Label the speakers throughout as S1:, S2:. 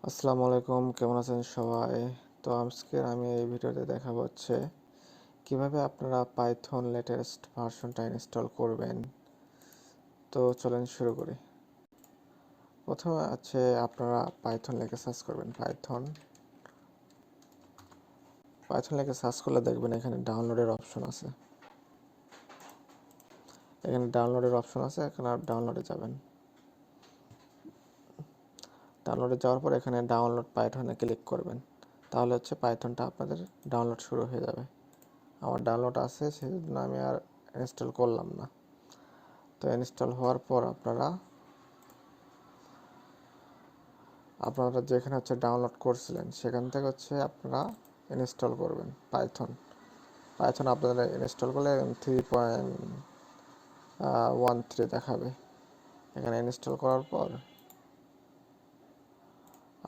S1: আসসালামু আলাইকুম, কেমন আছেন সবাই? তো আজকে আমি এই ভিডিওতে দেখাবো কিভাবে আপনারা পাইথন লেটেস্ট ভার্সনটা ইনস্টল করবেন। তো চলেন শুরু করি। প্রথমে আপনারা পাইথন লিখে সার্চ করবেন। পাইথন লিখে সার্চ করলে দেখবেন এখানে ডাউনলোডের অপশন আছে। এখানে ডাউনলোডে যাবেন। ডাউনলোডে যাওয়ার পর এখানে ডাউনলোড পাইথনে ক্লিক করবেন। তাহলে পাইথনটা আপনাদের ডাউনলোড শুরু হয়ে যাবে। আমার ডাউনলোড আছে, সেই জন্য আমি আর ইনস্টল করলাম না। তো ইনস্টল হওয়ার পর আপনারা যেখানে ডাউনলোড করছিলেন সেখান থেকে আপনারা ইনস্টল করবেন পাইথন আপনারা ইনস্টল করলে 3.13 দেখাবে। এখানে ইনস্টল করার পর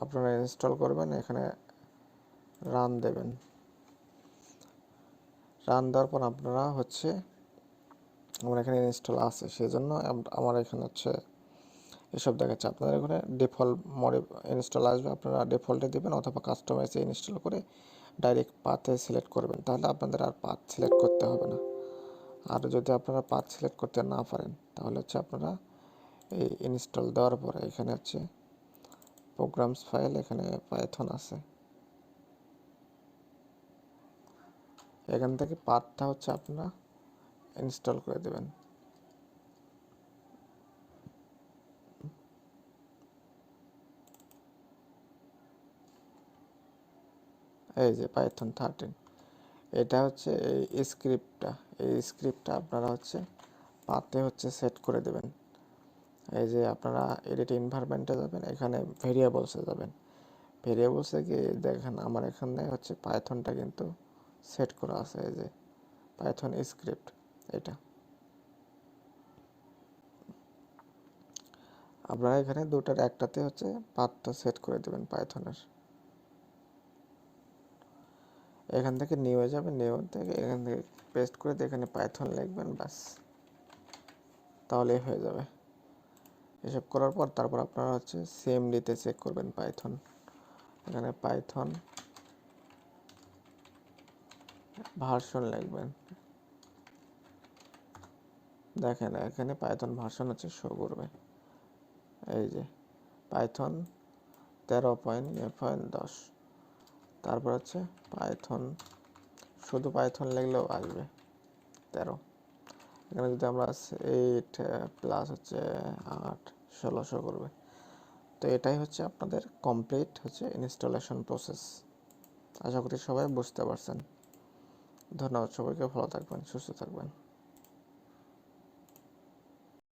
S1: আপনারা ইনস্টল করবেন, এখানে রান দেবেন। রান দেওয়ার পর আপনারা আমার এখানে ইনস্টল আছে, সেই জন্য আমার এখানে এসব দেখাচ্ছে। আপনাদের এখানে ডিফল্ট মোডে ইনস্টল আসবে, আপনারা ডিফল্টে দেবেন অথবা কাস্টমাইজে ইনস্টল করে ডাইরেক্ট পাথে সিলেক্ট করবেন। তাহলে আপনাদের আর পাথ সিলেক্ট করতে হবে না। আর যদি আপনারা পাথ সিলেক্ট করতে না পারেন তাহলে আপনারা এই ইনস্টল দেওয়ার পরে এখানে প্রোগ্রামস ফাইল, এখানে পাইথন আছে, এখান থেকে পাথটা আপনারা ইনস্টল করে দেবেন। এই যে পাইথন 13, এটা এই স্ক্রিপ্টটা আপনারা পাতে সেট করে দেবেন। এই যে আপনারা এডিট এনভায়রনমেন্টে যাবেন, এখানে ভেরিয়েবলসে যাবেন। ভেরিয়েবলসে গিয়ে দেখেন আমার এখানে পাইথনটা কিন্তু সেট করা আছে। এই যে পাইথন স্ক্রিপ্ট, এটা আপনারা এখানে দুটার একটাতে পাথটা সেট করে দেবেন পাইথনের। এখান থেকে নিয়ে যাবেন, এখান থেকে পেস্ট করে এখানে পাইথন লিখবেন, ব্যাস তাহলেই হয়ে যাবে। এসব করার পর তারপর আপনারা সিএমডিতে চেক করবেন পাইথন। এখানে পাইথন ভার্সন লিখবেন। দেখেন এখানে পাইথন ভার্সন শো করবে। এই যে পাইথন 13.10, তারপর পাইথন, শুধু পাইথন লিখলেও আসবে 13। এখানে যদি আমরা 8 প্লাস 8 16 করবে। তো এটাই আপনাদের কমপ্লিট ইনস্টলেশন প্রসেস। আশা করি সবাই বুঝতে পারছেন। ধন্যবাদ সবাইকে, ভালো থাকবেন, সুস্থ থাকবেন।